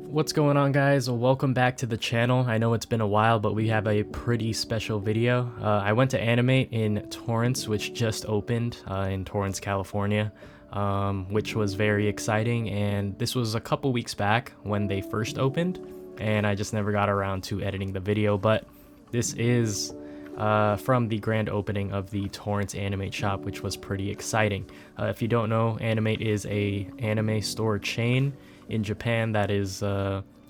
What's going on, guys? Welcome back to the channel. I know it's been a while, but we have a pretty special video. I went to Animate in Torrance, which just opened in Torrance, California, which was very exciting. And this was a couple weeks back when they first opened, and I just never got around to editing the video. But this is from the grand opening of the Torrance Animate shop, which was pretty exciting. If you don't know, Animate is a anime store chain in Japan that is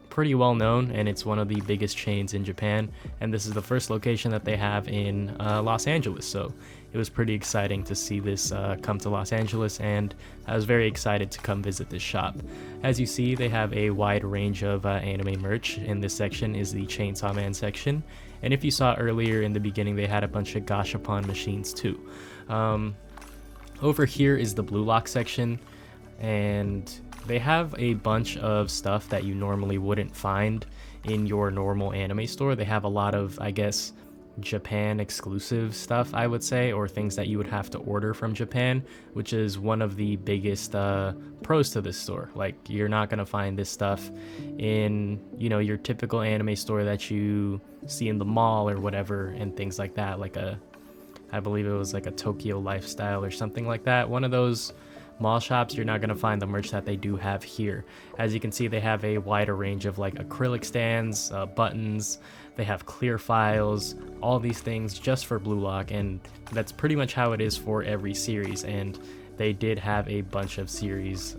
pretty well known, and it's one of the biggest chains in Japan, and this is the first location that they have in Los Angeles, so it was pretty exciting to see this come to Los Angeles, and I was very excited to come visit this shop. As you see, they have a wide range of anime merch. In this section is the Chainsaw Man section, and if you saw earlier in the beginning, they had a bunch of gashapon machines too. Over here is the Blue Lock section, and they have a bunch of stuff that you normally wouldn't find in your normal anime store. They have a lot of, I guess, Japan exclusive stuff, I would say, or things that you would have to order from Japan, which is one of the biggest pros to this store. Like, you're not gonna find this stuff in, your typical anime store that you see in the mall or whatever, and things like that. Like I believe it was like a Tokyo Lifestyle or something like that. One of those mall shops, you're not going to find the merch that they do have here. As you can see, they have a wider range of like acrylic stands, buttons, they have clear files, all these things just for Blue Lock, and that's pretty much how it is for every series, and they did have a bunch of series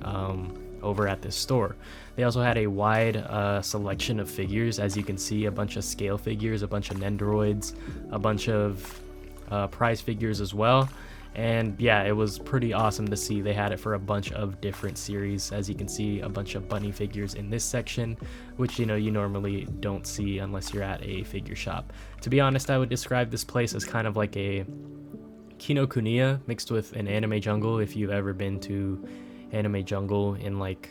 over at this store. They also had a wide selection of figures. As you can see, a bunch of scale figures, a bunch of Nendoroids, a bunch of prize figures as well. And yeah, it was pretty awesome to see. They had it for a bunch of different series. As you can see, a bunch of bunny figures in this section, which you normally don't see unless you're at a figure shop. To be honest, I would describe this place as kind of like a Kinokuniya mixed with an anime jungle, if you've ever been to anime jungle in like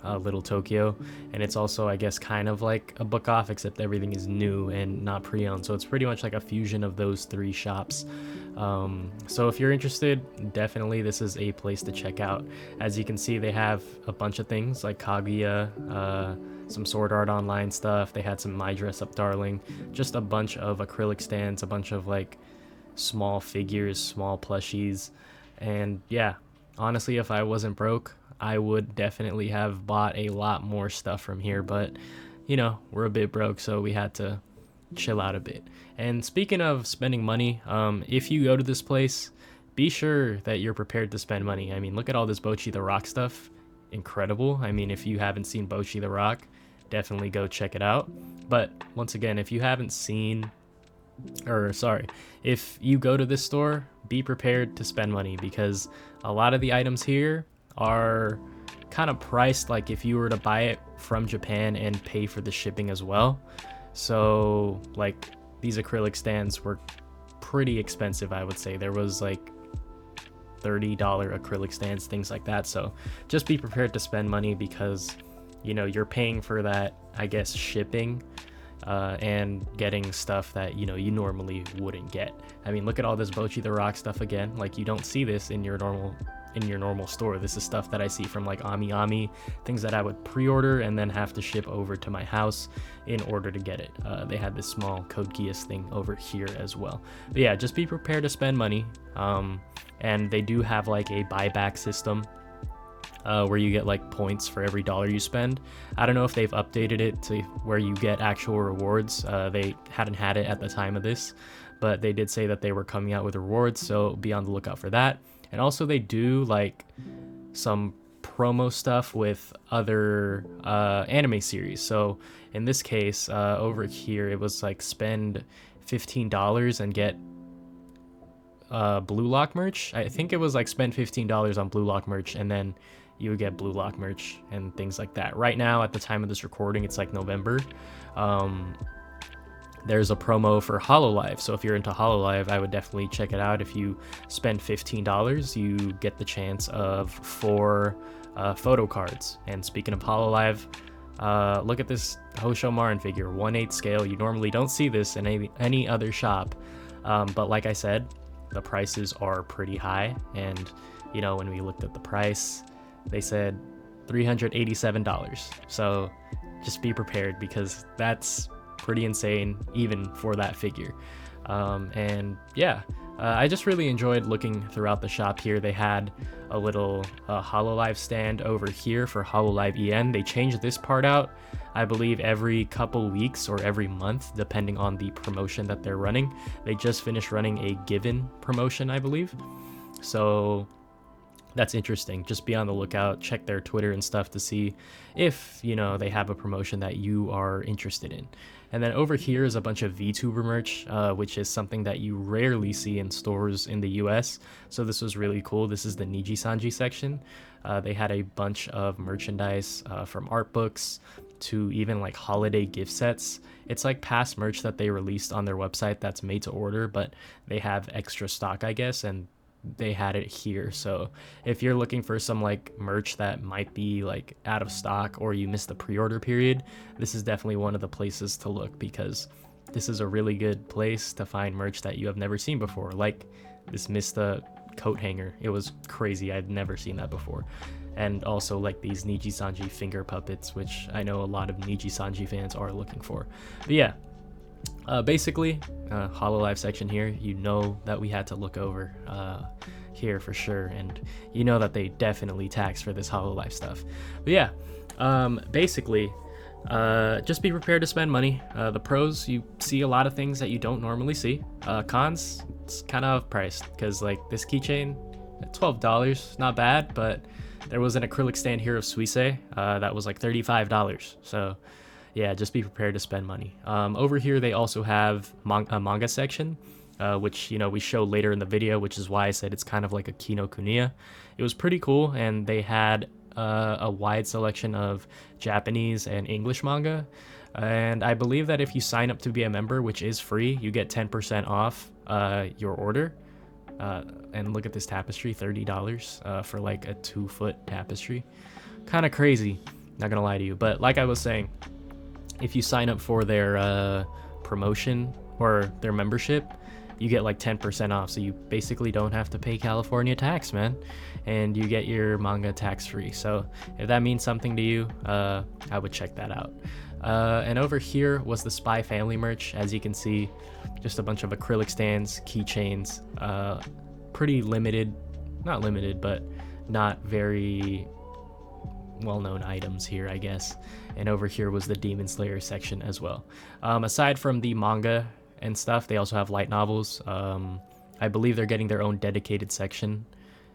Little Tokyo. And it's also, I guess, kind of like a book off, except everything is new and not pre-owned, so it's pretty much like a fusion of those three shops. So if you're interested, definitely this is a place to check out. As you can see, they have a bunch of things like Kaguya, some Sword Art Online stuff. They had some My Dress Up Darling, just a bunch of acrylic stands, a bunch of like small figures, small plushies. And yeah, honestly, if I wasn't broke, I would definitely have bought a lot more stuff from here, but we're a bit broke, so we had to chill out a bit. And speaking of spending money, if you go to this place, be sure that you're prepared to spend money. I mean, look at all this Bocchi the Rock stuff. Incredible. I mean, if you haven't seen Bocchi the Rock, definitely go check it out. But once again, if you haven't seen, if you go to this store, be prepared to spend money, because a lot of the items here are kind of priced like if you were to buy it from Japan and pay for the shipping as well. So like these acrylic stands were pretty expensive, I would say. There was like $30 acrylic stands, things like that. So just be prepared to spend money, because you're paying for that, I guess, shipping and getting stuff that you normally wouldn't get. I mean, look at all this Bocchi the Rock stuff again. Like, you don't see this in your normal store. This is stuff that I see from like Ami Ami, things that I would pre-order and then have to ship over to my house in order to get it. They had this small Code Geass thing over here as well. But yeah, just be prepared to spend money. And they do have like a buyback system where you get like points for every dollar you spend. I don't know if they've updated it to where you get actual rewards. They hadn't had it at the time of this, but they did say that they were coming out with rewards, so be on the lookout for that. And also they do like some promo stuff with other anime series. So in this case, over here, it was like spend $15 and get Blue Lock merch. I think it was like spend $15 on Blue Lock merch, and then you would get Blue Lock merch and things like that. Right now, at the time of this recording, it's like November. There's a promo for Hololive, so if you're into Hololive, I would definitely check it out. If you spend $15, you get the chance of 4 photo cards. And speaking of Hololive, look at this Hosho Marin figure, 1/8 scale. You normally don't see this in any other shop, but like I said, the prices are pretty high. And when we looked at the price, they said $387. So just be prepared because that's pretty insane even for that figure. And yeah, I just really enjoyed looking throughout the shop here. They had a little HoloLive stand over here for HoloLive EN. They changed this part out, I believe, every couple weeks or every month, depending on the promotion that they're running. They just finished running a Given promotion, I believe. So that's interesting. Just be on the lookout, check their Twitter and stuff to see if, you know, they have a promotion that you are interested in. And then over here is a bunch of VTuber merch, which is something that you rarely see in stores in the US. So this was really cool. This is the Niji Sanji section. They had a bunch of merchandise from art books to even like holiday gift sets. It's like past merch that they released on their website that's made to order, but they have extra stock, I guess, and they had it here. So if you're looking for some like merch that might be like out of stock or you missed the pre-order period, this is definitely one of the places to look, because this is a really good place to find merch that you have never seen before. Like this Mista coat hanger, it was crazy. I've never seen that before. And also like these Niji Sanji finger puppets, which I know a lot of Niji Sanji fans are looking for. But yeah, basically, HoloLive section here, you know that we had to look over here for sure, and you know that they definitely taxed for this HoloLive stuff. But yeah, basically, just be prepared to spend money. The pros, you see a lot of things that you don't normally see. Cons, it's kind of priced, because like this keychain, $12, not bad, but there was an acrylic stand here of Suisse that was like $35. So yeah, just be prepared to spend money. Over here, they also have a manga section, which, you know, we show later in the video, which is why I said it's kind of like a Kinokuniya. It was pretty cool, and they had a wide selection of Japanese and English manga. And I believe that if you sign up to be a member, which is free, you get 10% off your order. And look at this tapestry, $30 for like a 2-foot tapestry. Kind of crazy, not gonna lie to you. But like I was saying, if you sign up for their promotion or their membership, you get like 10% off. So you basically don't have to pay California tax, man. And you get your manga tax free. So if that means something to you, I would check that out. And over here was the Spy Family merch. As you can see, just a bunch of acrylic stands, keychains, pretty limited, not limited, but not very well-known items here, I guess. And over here was the Demon Slayer section as well. Aside from the manga and stuff, they also have light novels. I believe they're getting their own dedicated section.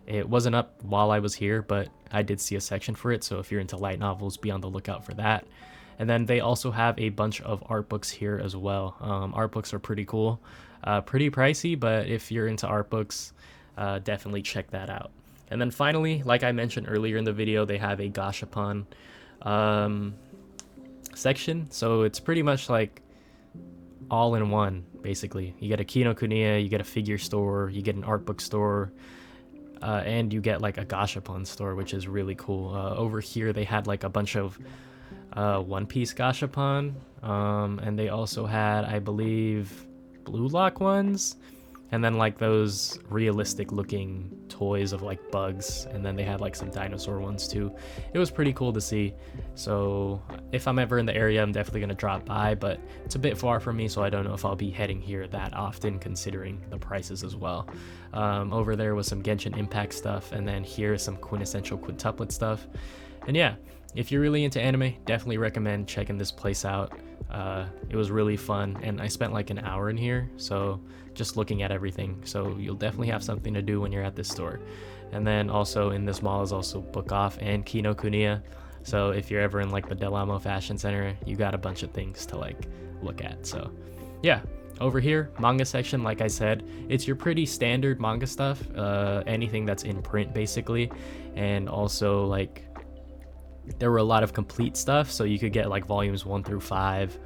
It wasn't up while I was here, but I did see a section for it, so if you're into light novels, be on the lookout for that. And then they also have a bunch of art books here as well. Art books are pretty cool, pretty pricey, but if you're into art books, definitely check that out. And then finally, like I mentioned earlier in the video, they have a Gashapon section. So it's pretty much like all in one, basically. You get a Kinokuniya, you get a figure store, you get an art book store, and you get like a Gashapon store, which is really cool. Over here, they had like a bunch of One Piece Gashapon, and they also had, I believe, Blue Lock ones, and then like those realistic looking toys of like bugs, and then they had like some dinosaur ones too. It was pretty cool to see. So if I'm ever in the area, I'm definitely gonna drop by, but it's a bit far from me, so I don't know if I'll be heading here that often considering the prices as well. Over there was some Genshin Impact stuff, and then here is some quintessential quintuplet stuff. And yeah, if you're really into anime, definitely recommend checking this place out. It was really fun, and I spent like an hour in here, so just looking at everything. So you'll definitely have something to do when you're at this store. And then also in this mall is also Book Off and Kinokuniya. So if you're ever in like the Del Amo Fashion Center, you got a bunch of things to like look at. So yeah, over here, manga section, like I said, it's your pretty standard manga stuff, anything that's in print basically. And also like there were a lot of complete stuff, so you could get like volumes 1 through 5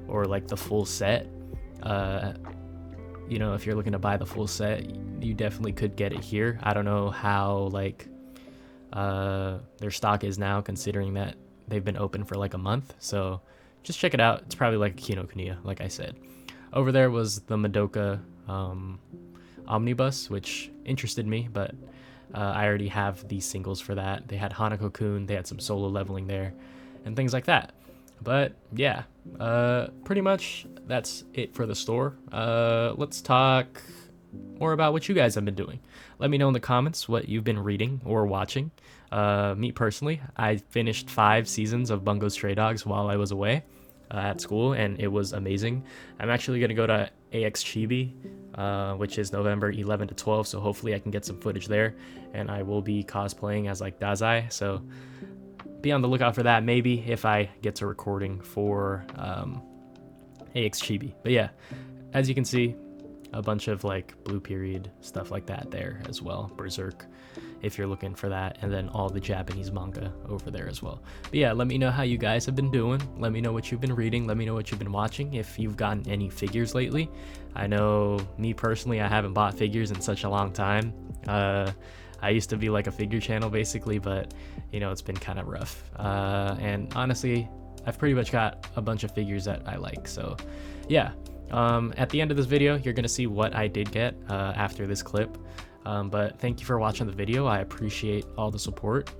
or like the full set. You know, if you're looking to buy the full set, you definitely could get it here. I don't know how like their stock is now, considering that they've been open for like a month. So just check it out. It's probably like Kinokuniya, like I said. Over there was the Madoka omnibus, which interested me, but I already have the singles for that. They had Hanako-kun, they had some solo leveling there, and things like that. But yeah, pretty much that's it for the store. Let's talk more about what you guys have been doing. Let me know in the comments what you've been reading or watching. Me personally, I finished 5 seasons of Bungo Stray Dogs while I was away at school, and it was amazing. I'm actually going to go to AX Chibi, which is November 11 to 12, so hopefully I can get some footage there, and I will be cosplaying as like Dazai, so be on the lookout for that, maybe if I get to recording for AX Chibi. But yeah, as you can see, a bunch of like Blue Period stuff like that there as well, Berserk if you're looking for that, and then all the Japanese manga over there as well. But yeah, let me know how you guys have been doing. Let me know what you've been reading. Let me know what you've been watching, if you've gotten any figures lately. I know me personally, I haven't bought figures in such a long time. I used to be like a figure channel basically, but you know, it's been kind of rough. And honestly, I've pretty much got a bunch of figures that I like. So yeah, at the end of this video, you're gonna see what I did get after this clip. But thank you for watching the video. I appreciate all the support.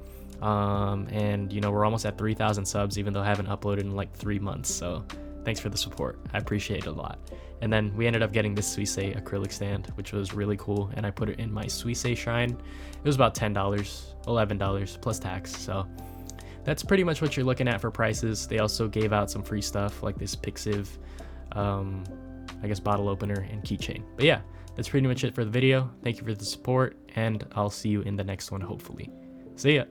And you know, we're almost at 3,000 subs, even though I haven't uploaded in like 3 months. So thanks for the support. I appreciate it a lot. And then we ended up getting this Suisei acrylic stand, which was really cool. And I put it in my Suisei shrine. It was about $10, $11 plus tax. So that's pretty much what you're looking at for prices. They also gave out some free stuff like this Pixiv, I guess, bottle opener and keychain. But yeah, that's pretty much it for the video. Thank you for the support, and I'll see you in the next one, hopefully. See ya.